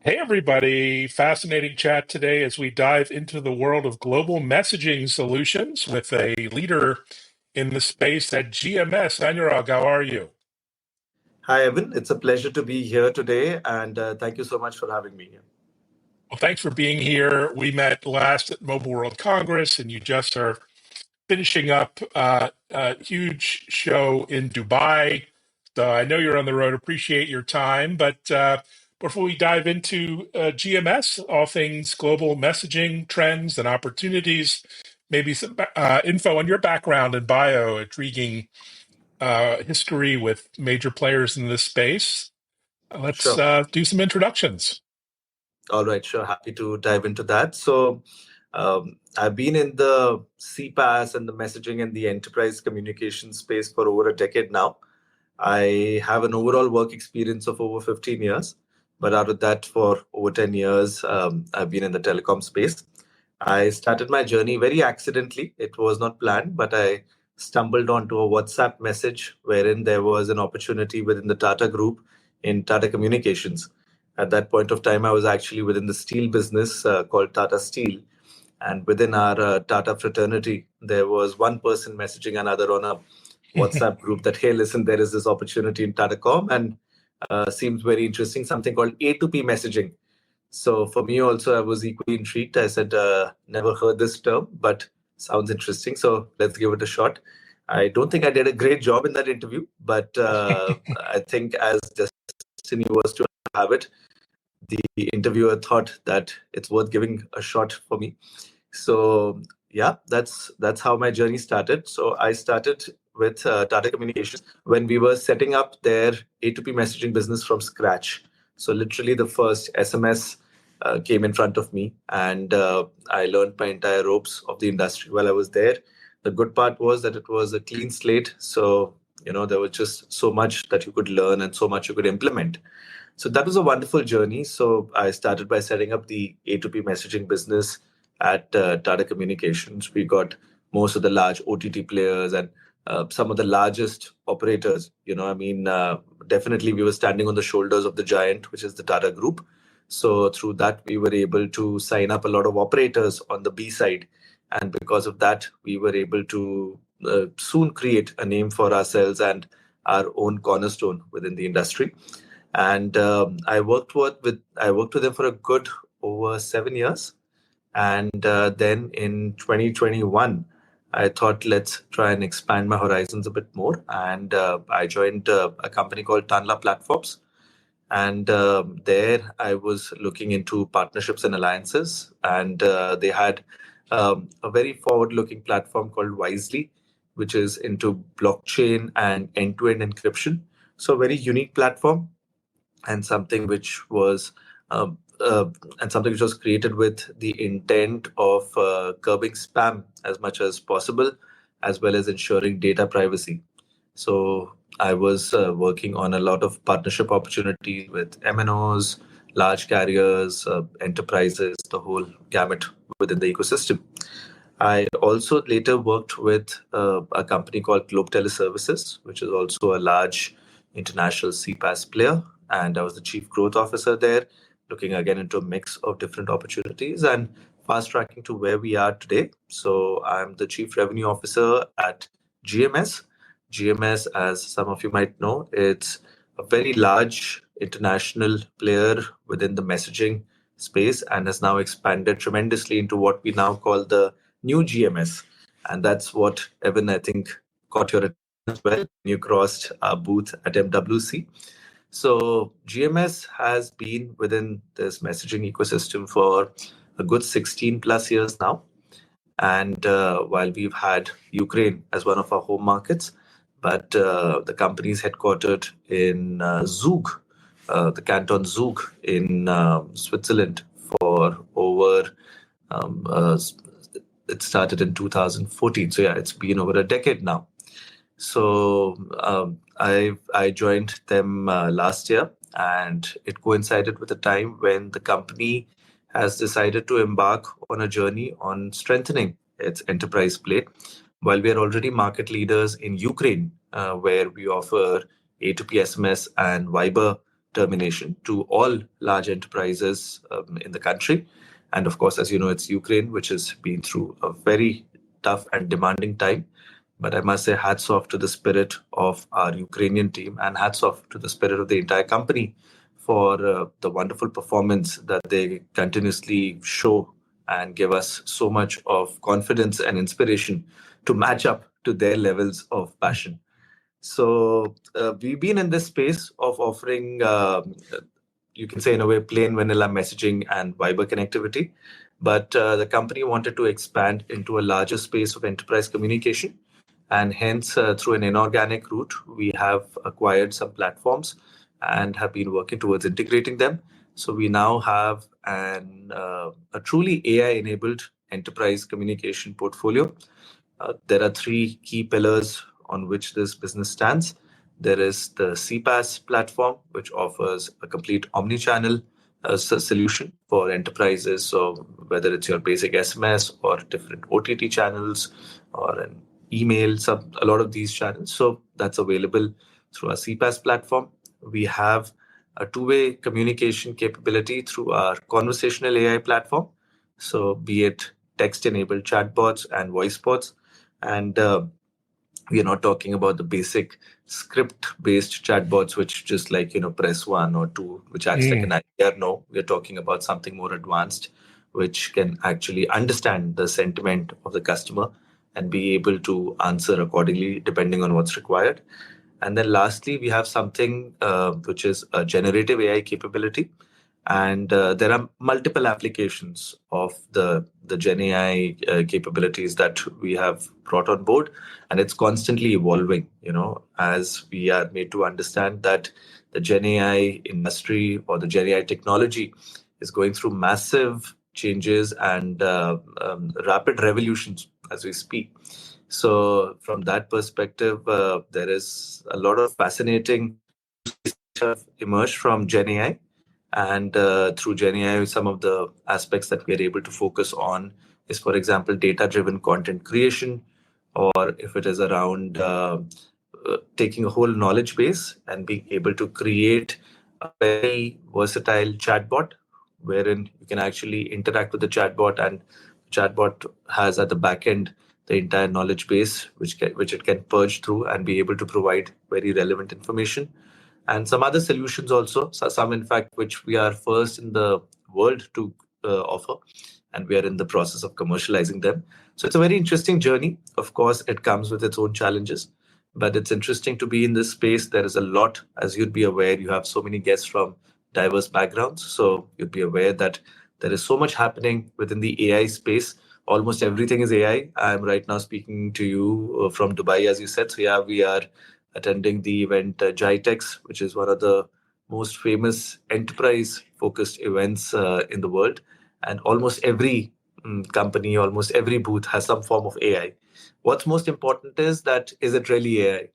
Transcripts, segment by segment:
Hey, everybody. Fascinating chat today as we dive into the world of global messaging solutions with a leader in the space at GMS. Anurag, how are you? Hi, Evan. It's a pleasure to be here today, and thank you so much for having me here. Well, thanks for being here. We met last at Mobile World Congress, and you just are finishing up a huge show in Dubai. So I know you're on the road. Appreciate your time. But before we dive into GMS, all things global messaging trends and opportunities, maybe some info on your background and bio, intriguing history with major players in this space. Let's Sure. do some introductions. All right, sure. Happy to dive into that. I've been in the CPaaS and the messaging and the enterprise communication space for over a decade now. I have an overall work experience of over 15 years, but out of that, for over 10 years, I've been in the telecom space. I started my journey very accidentally. It was not planned, but I stumbled onto a WhatsApp message wherein there was an opportunity within the Tata Group in Tata Communications. At that point of time, I was actually within the steel business called Tata Steel. And within our Tata fraternity, there was one person messaging another on a WhatsApp group that, hey, listen, there is this opportunity in Tatacom and seems very interesting, something called A2P messaging. So for me also, I was equally intrigued. I said, never heard this term, but sounds interesting. So let's give it a shot. I don't think I did a great job in that interview, but I think as destiny was to have it, the interviewer thought that it's worth giving a shot for me. So yeah, that's how my journey started. So I started with Tata Communications when we were setting up their A2P messaging business from scratch. So literally the first SMS came in front of me, and I learned my entire ropes of the industry while I was there. The good part was that it was a clean slate, so there was just so much that you could learn and so much you could implement. So that was a wonderful journey. So I started by setting up the A2P messaging business at Tata Communications. We got most of the large OTT players and some of the largest operators. Definitely we were standing on the shoulders of the giant, which is the Tata Group. So through that, we were able to sign up a lot of operators on the B side. And because of that, we were able to soon create a name for ourselves and our own cornerstone within the industry. And I worked with them for a good over 7 years. And then in 2021, I thought let's try and expand my horizons a bit more. And I joined a company called Tanla Platforms. And there I was looking into partnerships and alliances. And they had a very forward-looking platform called Wisely, which is into blockchain and end-to-end encryption. So a very unique platform and something which was um, and something which was created with the intent of curbing spam as much as possible, as well as ensuring data privacy. So I was working on a lot of partnership opportunities with MNOs, large carriers, enterprises, the whole gamut within the ecosystem. I also later worked with a company called Globetel Services, which is also a large international CPaaS player. And I was the chief growth officer there, looking again into a mix of different opportunities and fast tracking to where we are today. So I'm the chief revenue officer at GMS. GMS, as some of you might know, it's a very large international player within the messaging space and has now expanded tremendously into what we now call the new GMS. And that's what, Evan, I think, caught your attention as well when you crossed our booth at MWC. So GMS has been within this messaging ecosystem for a good 16 plus years now. And while we've had Ukraine as one of our home markets, but the company is headquartered in Zug, the canton Zug in Switzerland for over um, uh, it started in 2014. So yeah, it's been over a decade now. So I joined them last year, and it coincided with a time when the company has decided to embark on a journey on strengthening its enterprise play. While we are already market leaders in Ukraine, where we offer A2P SMS and Viber termination to all large enterprises in the country. And of course, as you know, it's Ukraine, which has been through a very tough and demanding time. But I must say, hats off to the spirit of our Ukrainian team, and hats off to the spirit of the entire company for the wonderful performance that they continuously show and give us so much of confidence and inspiration to match up to their levels of passion. So we've been in this space of offering, you can say in a way, plain vanilla messaging and Viber connectivity. But the company wanted to expand into a larger space of enterprise communication. And hence, through an inorganic route, we have acquired some platforms and have been working towards integrating them. So we now have a truly AI-enabled enterprise communication portfolio. There are three key pillars on which this business stands. There is the CPaaS platform, which offers a complete omni-channel solution for enterprises. So whether it's your basic SMS or different OTT channels or an email, a lot of these channels. So that's available through our CPaaS platform. We have a two-way communication capability through our conversational AI platform. So be it text-enabled chatbots and voice bots. And we are not talking about the basic script-based chatbots, which just like, press 1 or 2, which acts like an IVR. No, we're talking about something more advanced, which can actually understand the sentiment of the customer and be able to answer accordingly, depending on what's required. And then lastly, we have something which is a generative AI capability. And there are multiple applications of the Gen AI capabilities that we have brought on board, and it's constantly evolving. As we are made to understand that the Gen AI industry or the Gen AI technology is going through massive changes and rapid revolutions as we speak. So from that perspective, there is a lot of fascinating have emerged from Gen AI. And through Gen AI, some of the aspects that we are able to focus on is, for example, data-driven content creation, or if it is around taking a whole knowledge base and being able to create a very versatile chatbot, wherein you can actually interact with the chatbot, and the chatbot has at the back end the entire knowledge base, which it can purge through and be able to provide very relevant information. And some other solutions also, some in fact, which we are first in the world to offer, and we are in the process of commercializing them. So it's a very interesting journey. Of course, it comes with its own challenges, but it's interesting to be in this space. There is a lot, as you'd be aware, you have so many guests from diverse backgrounds. So you'd be aware that there is so much happening within the AI space. Almost everything is AI. I'm right now speaking to you from Dubai, as you said. So yeah, we are attending the event GITEX, which is one of the most famous enterprise-focused events in the world. And almost every company, almost every booth has some form of AI. What's most important is that, is it really AI?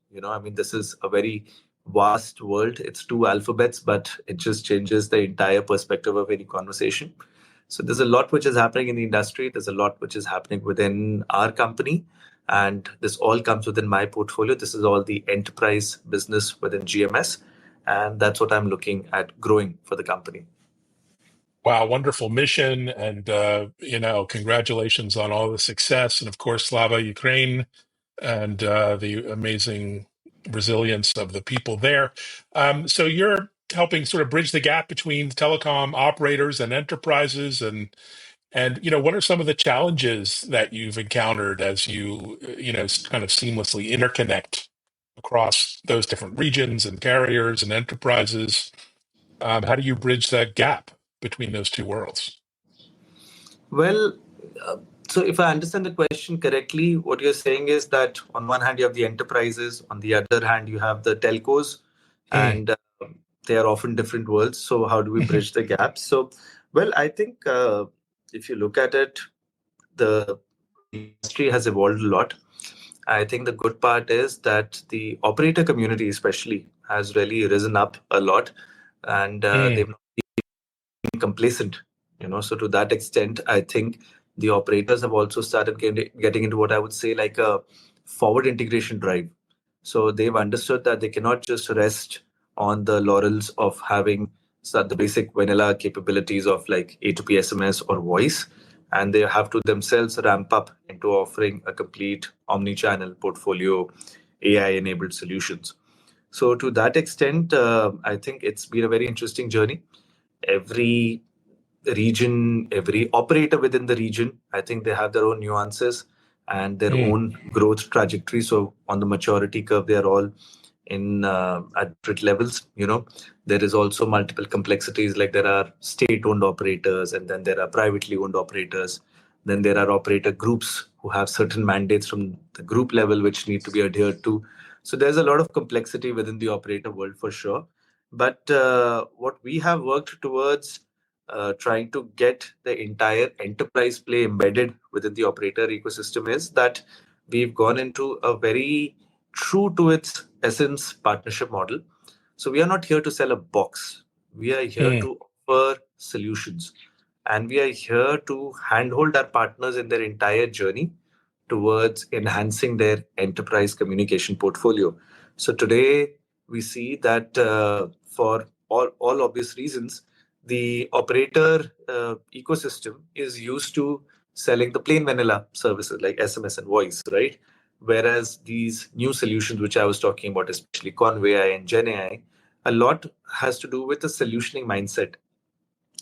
This is a very vast world. It's two alphabets, but it just changes the entire perspective of any conversation. So there's a lot which is happening in the industry. There's a lot which is happening within our company. And this all comes within my portfolio. This is all the enterprise business within GMS. And that's what I'm looking at growing for the company. Wow, wonderful mission. And, congratulations on all the success. And of course, Slava Ukraine and the amazing resilience of the people there. So you're helping sort of bridge the gap between telecom operators and enterprises, and what are some of the challenges that you've encountered as you kind of seamlessly interconnect across those different regions and carriers and enterprises? How do you bridge that gap between those two worlds? Well, so if I understand the question correctly, what you're saying is that on one hand, you have the enterprises, on the other hand, you have the telcos, and they are often different worlds. So how do we bridge the gap? So, well, I think if you look at it, the industry has evolved a lot. I think the good part is that the operator community, especially, has really risen up a lot, and they've not been complacent. So to that extent, I think the operators have also started getting into what I would say like a forward integration drive. So they've understood that they cannot just rest on the laurels of having the basic vanilla capabilities of like A2P SMS or voice, and they have to themselves ramp up into offering a complete omni-channel portfolio, AI-enabled solutions. So to that extent, I think it's been a very interesting journey. Every region, every operator within the region, I think they have their own nuances and their own growth trajectory. So on the maturity curve, they are all in at different levels. There is also multiple complexities, like there are state-owned operators, and then there are privately owned operators. Then there are operator groups who have certain mandates from the group level which need to be adhered to. So there's a lot of complexity within the operator world for sure. But what we have worked towards trying to get the entire enterprise play embedded within the operator ecosystem is that we've gone into a very true to its essence partnership model. So we are not here to sell a box. We are here to offer solutions. And we are here to handhold our partners in their entire journey towards enhancing their enterprise communication portfolio. So today we see that for all obvious reasons, the operator ecosystem is used to selling the plain vanilla services like SMS and voice, right? Whereas these new solutions, which I was talking about, especially Convey AI and Gen AI, a lot has to do with the solutioning mindset,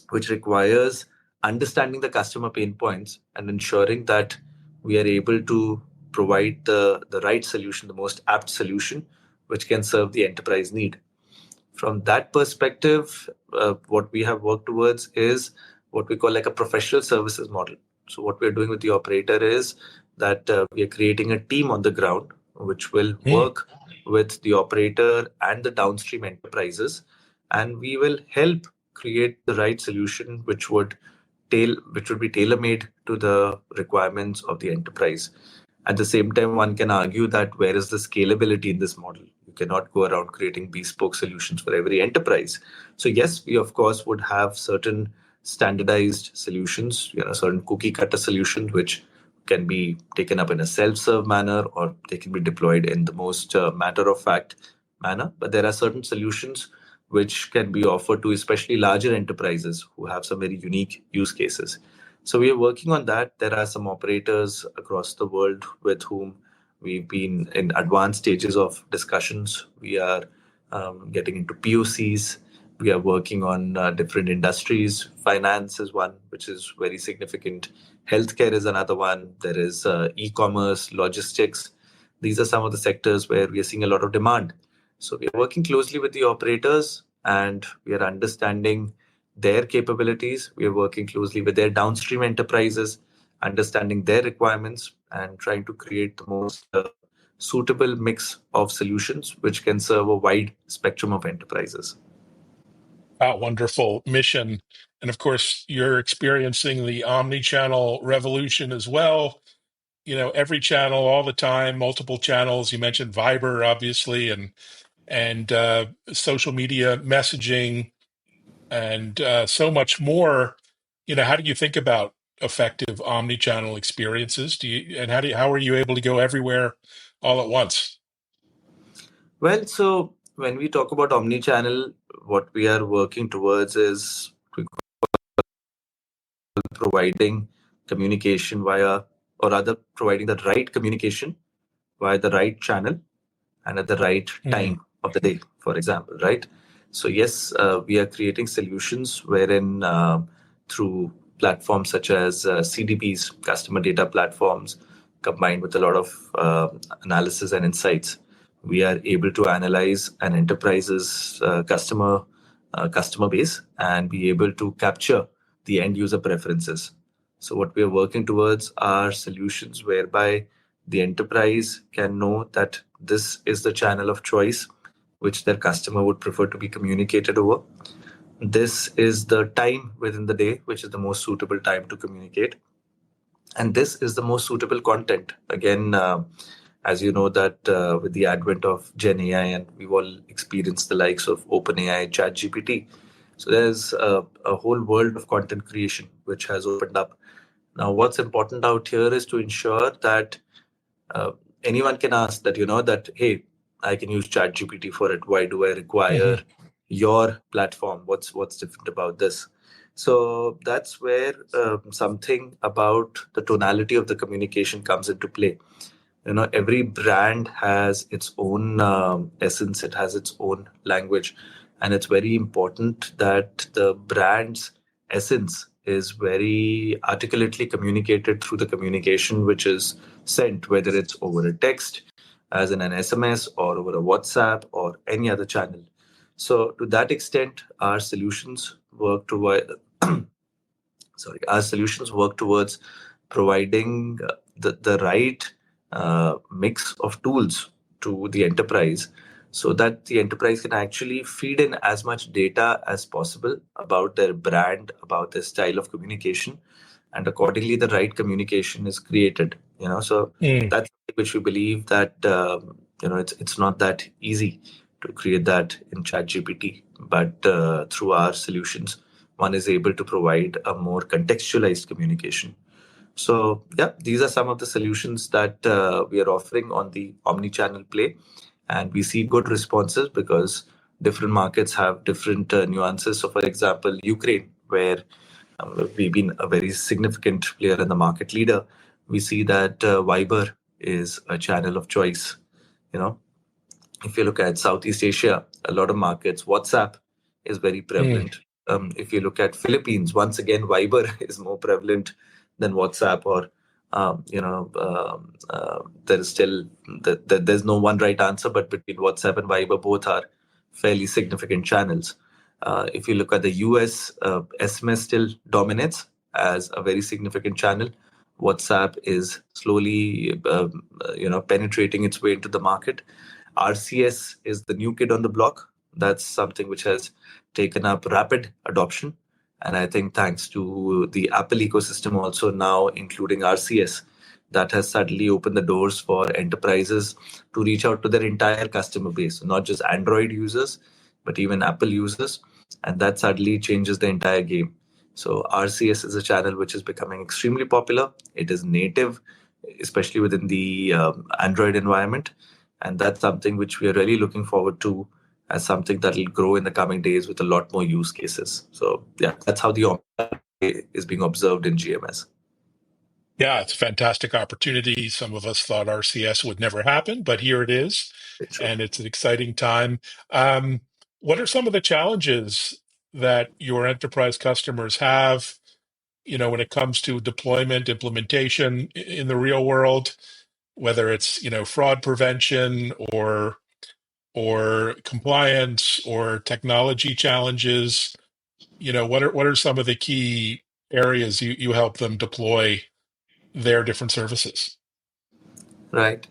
which requires understanding the customer pain points and ensuring that we are able to provide the right solution, the most apt solution, which can serve the enterprise need. From that perspective, what we have worked towards is what we call like a professional services model. So what we're doing with the operator is that we are creating a team on the ground which will work with the operator and the downstream enterprises, and we will help create the right solution which would be tailor-made to the requirements of the enterprise. At the same time, one can argue that where is the scalability in this model? You cannot go around creating bespoke solutions for every enterprise. So yes, we of course would have certain standardized solutions, certain cookie cutter solutions, which can be taken up in a self-serve manner, or they can be deployed in the most matter-of-fact manner. But there are certain solutions which can be offered to especially larger enterprises who have some very unique use cases. So we are working on that. There are some operators across the world with whom we've been in advanced stages of discussions. We are getting into POCs. We are working on different industries. Finance is one, which is very significant. Healthcare is another one. There is e-commerce, logistics. These are some of the sectors where we are seeing a lot of demand. So we are working closely with the operators, and we are understanding their capabilities. We are working closely with their downstream enterprises, understanding their requirements, and trying to create the most suitable mix of solutions which can serve a wide spectrum of enterprises. Wonderful mission. And of course, you're experiencing the omni-channel revolution as well. Every channel all the time, multiple channels. You mentioned Viber, obviously, and social media messaging, and so much more. How do you think about effective omni-channel experiences? How are you able to go everywhere all at once? Well, so when we talk about omni-channel, what we are working towards is providing communication via, or rather providing the right communication via the right channel and at the right time of the day, for example, right? So yes, we are creating solutions wherein through platforms such as CDPs, customer data platforms, combined with a lot of analysis and insights, we are able to analyze an enterprise's customer base and be able to capture the end user preferences. So what we are working towards are solutions whereby the enterprise can know that this is the channel of choice which their customer would prefer to be communicated over. This is the time within the day which is the most suitable time to communicate. And this is the most suitable content. Again, as you know that with the advent of Gen AI, and we've all experienced the likes of OpenAI, ChatGPT. So there's a whole world of content creation which has opened up. Now, what's important out here is to ensure that anyone can ask that, that, hey, I can use ChatGPT for it. Why do I require Hmm. your platform? What's different about this? So that's where something about the tonality of the communication comes into play. Every brand has its own essence, it has its own language, and it's very important that the brand's essence is very articulately communicated through the communication which is sent, whether it's over a text, as in an SMS, or over a WhatsApp or any other channel. So to that extent, our solutions work towards providing the right mix of tools to the enterprise, so that the enterprise can actually feed in as much data as possible about their brand, about their style of communication, and accordingly the right communication is created. So Mm. that's something which we believe that it's not that easy to create that in ChatGPT, but through our solutions, one is able to provide a more contextualized communication. So, yeah, these are some of the solutions that we are offering on the omni-channel play. And we see good responses because different markets have different nuances. So, for example, Ukraine, where we've been a very significant player and the market leader, we see that Viber is a channel of choice. You know, if you look at Southeast Asia, a lot of markets, WhatsApp is very Mm. prevalent. If you look at Philippines, once again, Viber is more prevalent than WhatsApp. Or there is still there's no one right answer, but between WhatsApp and Viber, both are fairly significant channels. If you look at the US, SMS still dominates as a very significant channel. WhatsApp is slowly, penetrating its way into the market. RCS is the new kid on the block. That's something which has taken up rapid adoption. And I think thanks to the Apple ecosystem also now including RCS, that has suddenly opened the doors for enterprises to reach out to their entire customer base, not just Android users, but even Apple users. And that suddenly changes the entire game. So RCS is a channel which is becoming extremely popular. It is native, especially within the Android environment. And that's something which we are really looking forward to as something that will grow in the coming days with a lot more use cases. So yeah, that's how the Omni is being observed in GMS. Yeah, it's a fantastic opportunity. Some of us thought RCS would never happen, but here it is, Very true. and it's an exciting time. Um, what are some of the challenges that your enterprise customers have, when it comes to deployment, implementation in the real world, whether it's, fraud prevention or compliance or technology challenges? What are some of the key areas you help them deploy their different services? Right.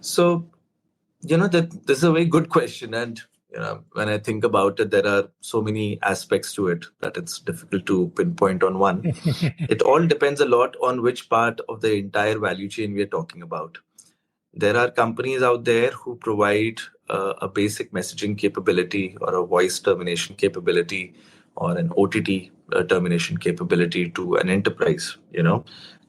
So, that this is a very good question. And, when I think about it, there are so many aspects to it that it's difficult to pinpoint on one. It all depends a lot on which part of the entire value chain we are talking about. There are companies out there who provide a basic messaging capability or a voice termination capability or an OTT termination capability to an enterprise.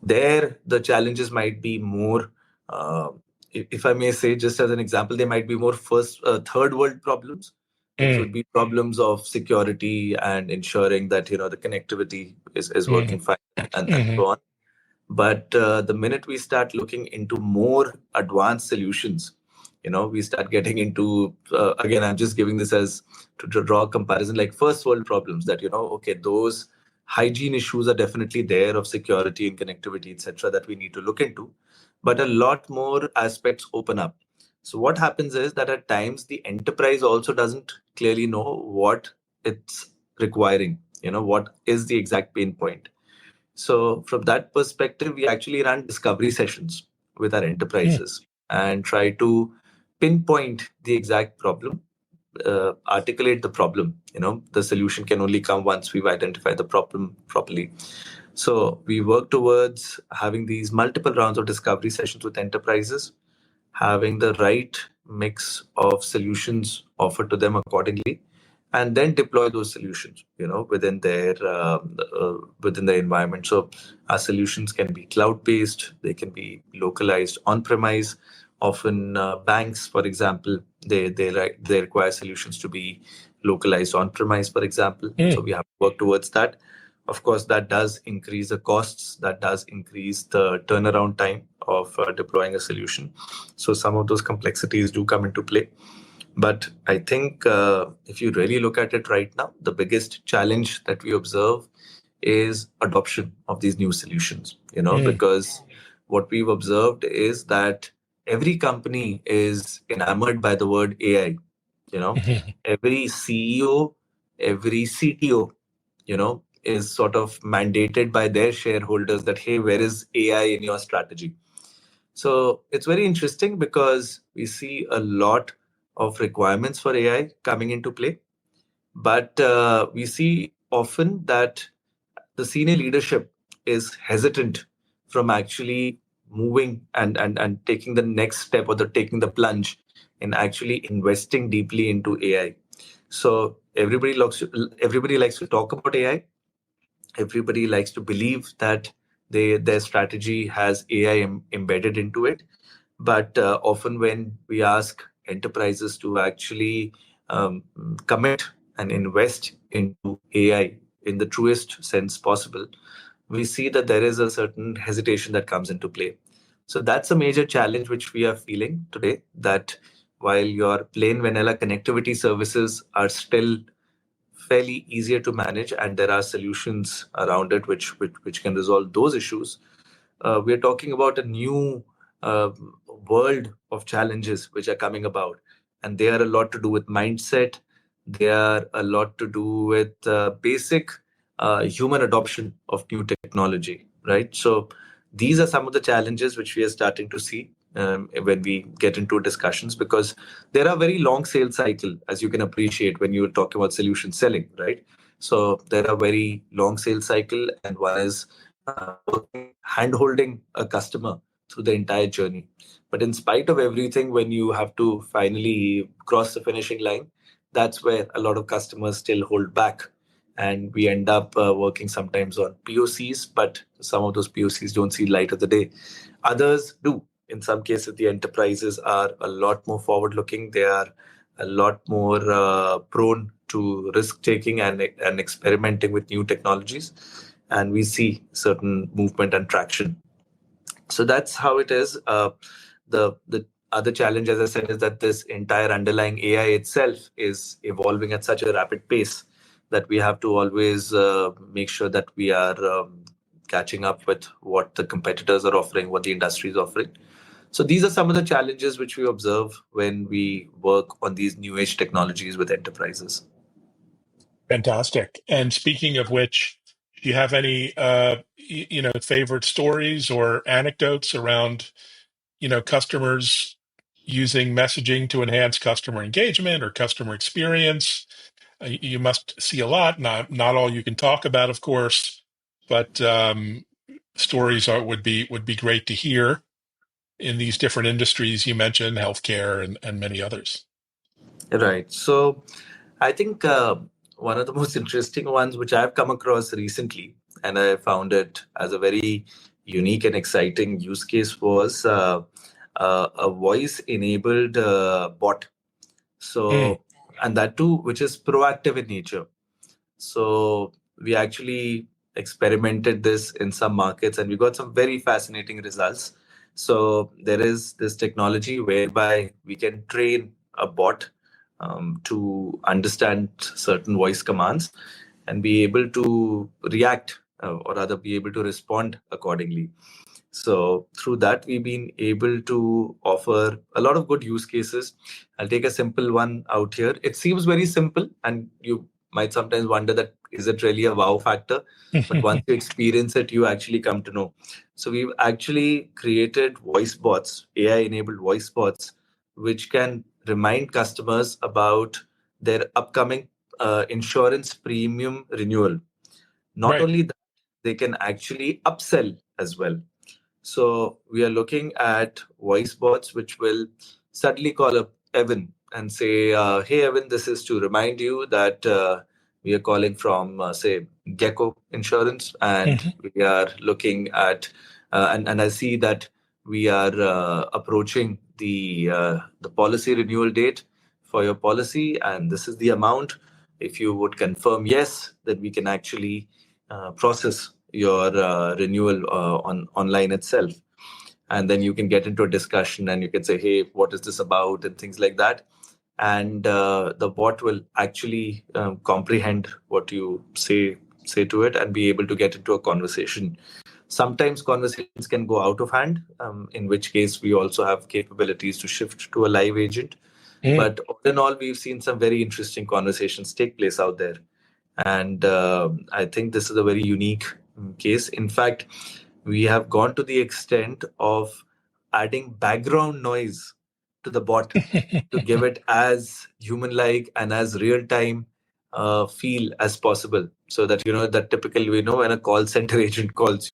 There the challenges might be more. Uh, if I may say, just as an example, they might be more third world problems, which Mm, would be problems of security and ensuring that the connectivity is mm, working fine, and mhm, so on. But the minute we start looking into more advanced solutions, we start getting into, again, I'm just giving this as to draw a comparison, like first world problems that, okay, those hygiene issues are definitely there of security and connectivity, etc., that we need to look into. But a lot more aspects open up. So what happens is that at times the enterprise also doesn't clearly know what it's requiring, what is the exact pain point. So from that perspective, we actually run discovery sessions with our mm, enterprises and try to pinpoint the exact problem, articulate the problem. The solution can only come once we've identified the problem properly. So we work towards having these multiple rounds of discovery sessions with enterprises, having the right mix of solutions offered to them accordingly, and then deploy those solutions within their environment. So our solutions can be cloud based, they can be localized on premise, Often banks, for example, they require solutions to be localized on premise, for example. So we have to work towards that. Of course, that does increase the costs. That does increase the turnaround time of deploying a solution. So some of those complexities do come into play. But I think if you really look at it right now, the biggest challenge that we observe is adoption of these new solutions, because what we've observed is that every company is enamored by the word AI. Every CEO, every CTO, is sort of mandated by their shareholders that, hey, where is AI in your strategy? So it's very interesting because we see a lot of requirements for AI coming into play. But we see often that the senior leadership is hesitant from actually moving and taking the next step or taking the plunge in actually investing deeply into AI. So everybody likes to talk about AI. Everybody likes to believe that their strategy has AI embedded into it. But often when we ask enterprises to actually commit and invest into AI in the truest sense possible, we see that there is a certain hesitation that comes into play. So that's a major challenge which we are feeling today, that while your plain vanilla connectivity services are still fairly easier to manage and there are solutions around it which can resolve those issues, we're talking about a new uh, world of challenges which are coming about. And they are a lot to do with mindset. They are a lot to do with basic human adoption of new technology, right? So these are some of the challenges which we are starting to see when we get into discussions, because there are very long sales cycle, as you can appreciate when you talk about solution selling, right? So there are very long sales cycle, and one is working hand holding a customer through the entire journey. But in spite of everything, when you have to finally cross the finishing line, that's where a lot of customers still hold back. And we end up working sometimes on POCs, but some of those POCs don't see light of the day. Others do. In some cases, the enterprises are a lot more forward looking. They are a lot more prone to risk taking and experimenting with new technologies. And we see certain movement and traction. So that's how it is. The other challenge, as I said, is that this entire underlying AI itself is evolving at such a rapid pace that we have to always make sure that we are catching up with what the competitors are offering, what the industry is offering. So these are some of the challenges which we observe when we work on these new age technologies with enterprises. Fantastic. And speaking of which, do you have any favorite stories or anecdotes around customers using messaging to enhance customer engagement or customer experience? You must see a lot. Not all you can talk about, of course, but stories would be great to hear in these different industries you mentioned, healthcare and many others. Right. So I think one of the most interesting ones which I've come across recently, and I found it as a very unique and exciting use case, was a voice enabled bot. Mm, So, and that too, which is proactive in nature. So we actually experimented this in some markets and we got some very fascinating results. So there is this technology whereby we can train a bot to understand certain voice commands and be able to react or rather be able to respond accordingly. So through that, we've been able to offer a lot of good use cases. I'll take a simple one out here. It seems very simple, and you might sometimes wonder that is it really a wow factor? But once you experience it, you actually come to know. So we've actually created voice bots, AI-enabled voice bots, which can remind customers about their upcoming insurance premium renewal. Not right. only that, they can actually upsell as well. So we are looking at voice bots which will suddenly call up Evan and say, "Hey Evan, this is to remind you that we are calling from say Gecko Insurance, and Mhm. we are looking at and I see that we are approaching the policy renewal date for your policy, and this is the amount. If you would confirm yes, then we can actually process your renewal on online itself, and then you can get into a discussion and you can say, hey, what is this about, and things like that. And the bot will actually comprehend what you say to it and be able to get into a conversation. Sometimes conversations can go out of hand, in which case we also have capabilities to shift to a live agent. But all in all, we've seen some very interesting conversations take place out there. And I think this is a very unique case. In fact, we have gone to the extent of adding background noise to the bot to give it as human-like and as real-time feel as possible, so that that typically when a call center agent calls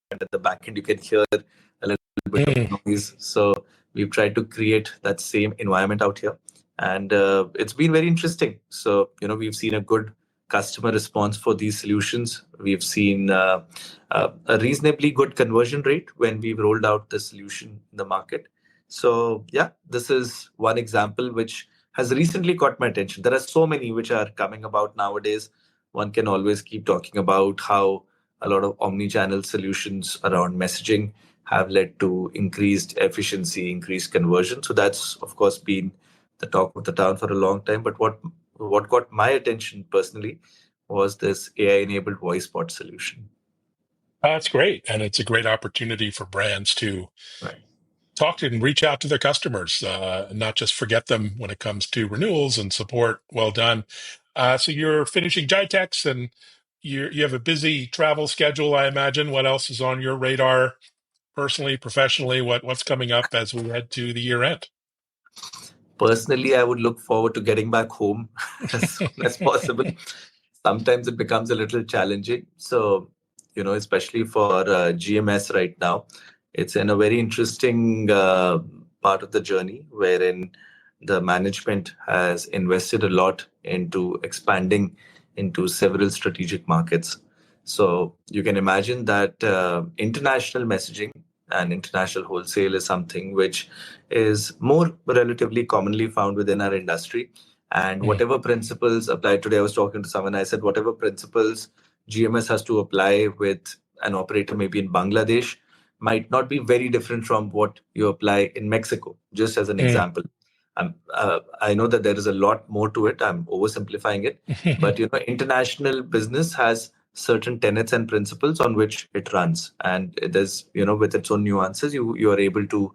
and at the back end you can hear a little bit of noise. So we've tried to create that same environment out here, and it's been very interesting. So we've seen a good customer response for these solutions. We've seen a reasonably good conversion rate when we've rolled out the solution in the market. So yeah, this is one example which has recently caught my attention. There are so many which are coming about nowadays. One can always keep talking about how a lot of omni-channel solutions around messaging have led to increased efficiency, increased conversion. So that's of course been the talk of the town for a long time. But what got my attention personally was this AI-enabled voice bot solution. That's great. And it's a great opportunity for brands to Right. talk to and reach out to their customers, not just forget them when it comes to renewals and support. Well done. So you're finishing GITEX and you have a busy travel schedule, I imagine. What else is on your radar personally, professionally? What's coming up as we head to the year end? Personally, I would look forward to getting back home as soon as possible. Sometimes it becomes a little challenging. So, especially for GMS right now, it's in a very interesting part of the journey wherein the management has invested a lot into expanding into several strategic markets. So you can imagine that international messaging and international wholesale is something which is more relatively commonly found within our industry. And whatever principles apply today, I was talking to someone, I said, whatever principles GMS has to apply with an operator maybe in Bangladesh might not be very different from what you apply in Mexico, just as an example. I know that there is a lot more to it. I'm oversimplifying it. But, international business has certain tenets and principles on which it runs. And there's, with its own nuances, you are able to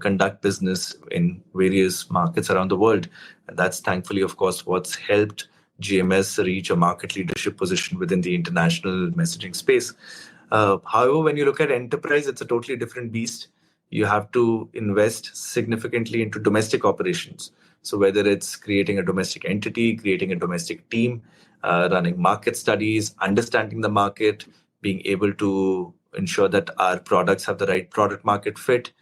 conduct business in various markets around the world. And that's thankfully, of course, what's helped GMS reach a market leadership position within the international messaging space. However, when you look at enterprise, it's a totally different beast. You have to invest significantly into domestic operations. So whether it's creating a domestic entity, creating a domestic team, running market studies, understanding the market, being able to ensure that our products have the right product market fit,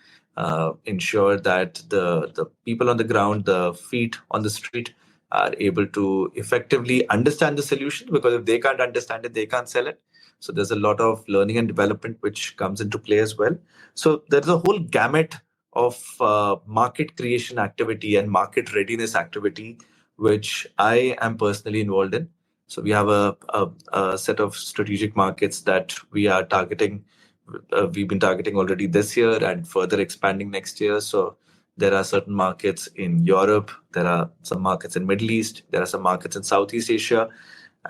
ensure that the people on the ground, the feet on the street, are able to effectively understand the solution, because if they can't understand it, they can't sell it. So there's a lot of learning and development which comes into play as well. So there's a whole gamut of market creation activity and market readiness activity, which I am personally involved in. So we have a set of strategic markets that we are targeting. We've been targeting already this year and further expanding next year. So there are certain markets in Europe, there are some markets in Middle East, there are some markets in Southeast Asia,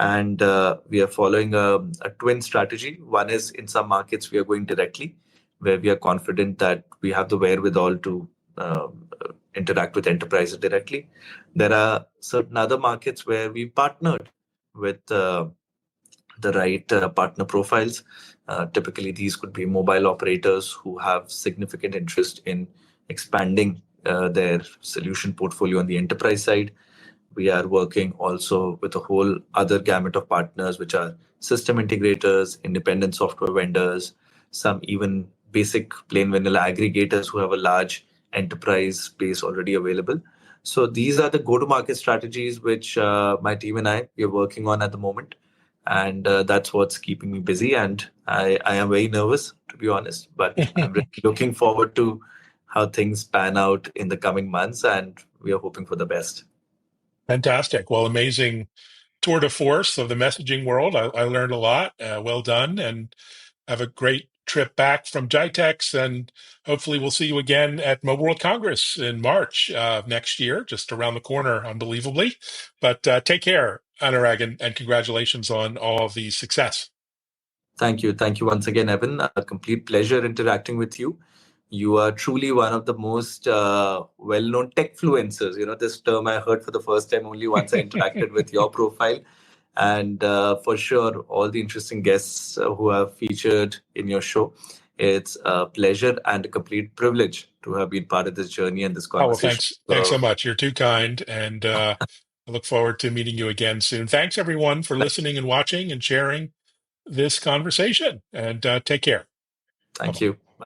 and we are following a twin strategy. One is in some markets we are going directly, where we are confident that we have the wherewithal to interact with enterprises directly. There are certain other markets where we partnered with the right partner profiles. Typically, these could be mobile operators who have significant interest in expanding their solution portfolio on the enterprise side. We are working also with a whole other gamut of partners, which are system integrators, independent software vendors, some even basic plain vanilla aggregators who have a large enterprise base already available. So these are the go-to-market strategies which my team and I are working on at the moment. and that's what's keeping me busy. And I am very nervous, to be honest, but I'm really looking forward to how things pan out in the coming months, and we are hoping for the best. Fantastic. Well, amazing tour de force of the messaging world. I learned a lot. Well done, and have a great trip back from GITEX, and hopefully we'll see you again at Mobile World Congress in March next year, just around the corner, unbelievably. But take care, Anurag, and congratulations on all of the success. Thank you. Thank you once again, Evan. A complete pleasure interacting with you. You are truly one of the most well-known tech fluencers. You know, this term I heard for the first time only once I interacted with your profile. And for sure, all the interesting guests who have featured in your show. It's a pleasure and a complete privilege to have been part of this journey and this Oh, well, conversation. thanks so much. You're too kind, and I look forward to meeting you again soon. Thanks, everyone, for listening and watching and sharing this conversation, and take care. Thank Bye-bye. you.